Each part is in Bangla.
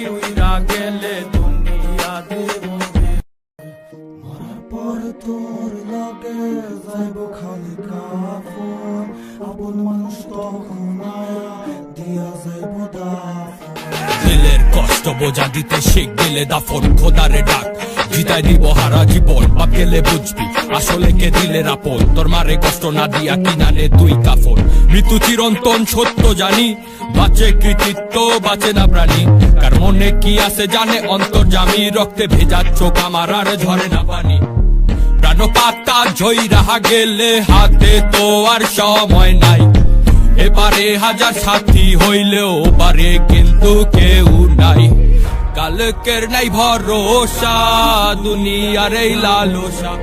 উইরা গেলে দুনিয়া দেব মরার পর তোর লাগে যাইব খালি কাফন আপন মানুষ তখন আয়া দিয়া যাইব দাফন দিলের কষ্ট বোঝা দিতে শিখ দিলে দাফন খোদারে ডাক জিতাই দিব হারা জীবন বাপ গেলে বুঝবি আসলে কে দিলের আপন তোর মারে কষ্ট না দিয়া কিনারে তুই কাফন মৃত্যু চিরন্তন সত্য জানি বাঁচে কৃতিত্ব বাঁচে না প্রাণী কার মনে কি আছে জানে অন্তর্যামী রক্তে ভেজা চোখ আমার আর ঝরে না পানি প্রাণ পাতা জয়ী রাহা গেলে হাতে তো আর সময় নাই এবারে হাজার সাথী হইলেও পারে কিন্তু কেউ নাই কালকের নাই ভরসা দুনিয়ার এই লালসা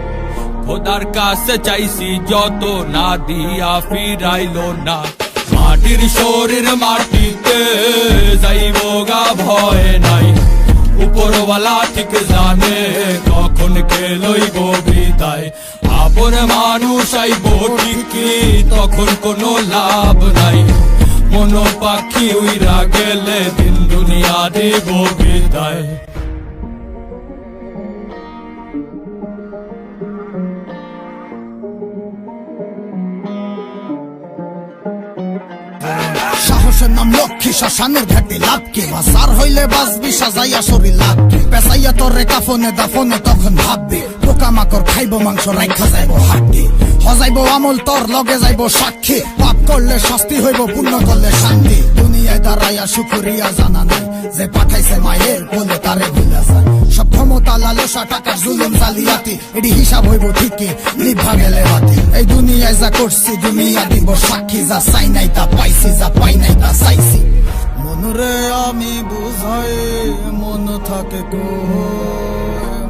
খোদার কাছে চাইছি যত না দিয়া ফিরাইলো না মাটির শরীর মাটিতে যাইব গা ভয় নাই উপরওয়ালা ঠিক জানে কখন কে লইব বিদায় আপন মানুষ আইব ঠিকই তখন কোনো লাভ নাই মন পাখি উইরা গেলে দিন দুনিয়া দেব বিদায় সাহসের নাম লক্ষ্মী শ্মশানের ঘাটে লাভকে বাসার হইলে বাজবি সাজাইয়া শরীর লাগবে পেঁচাইয়া তোরে কাফনে দাফনে তখন ভাববে পোকামাকড় খাইব মাংস রাইখা যাইব হাড্ডি হজাইব আমল তোর লগে যাইব সাক্ষী পাপ করলে শাস্তি হইব পুণ্য করলে শান্তি দুনিয়ায় দাঁড়াইয়া শুকরিয়া জানা নাই যে পাঠাইছে মায়ের বলে তারে ভুলা যায় সব ক্ষমতা লালসা টাকার জুলুম জালিয়াতি এটি হিসাব হইব ঠিকই লিভা গেলে বাতি এই দুনিয়ায় যা করছি দুনিয়া দিব সাক্ষী যা চাই নাই তা পাইছি যা পাই নাই তা চাইছি মনরে আমি বুঝাই মন থাকে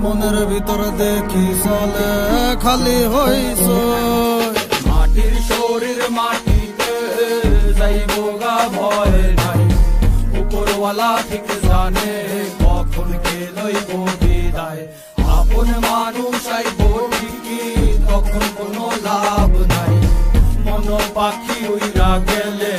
মনের ভিতরে দেখি চলে খালি হইছ মাটির শরীর মাটিতে যাইব গা ভয় নাই উপরওয়ালা ঠিক জানে কখন কে লইব বিদায় আপন মানুষ আইব ঠিকই তখন কোনো লাভ নাই মন পাখি উইরা গেলে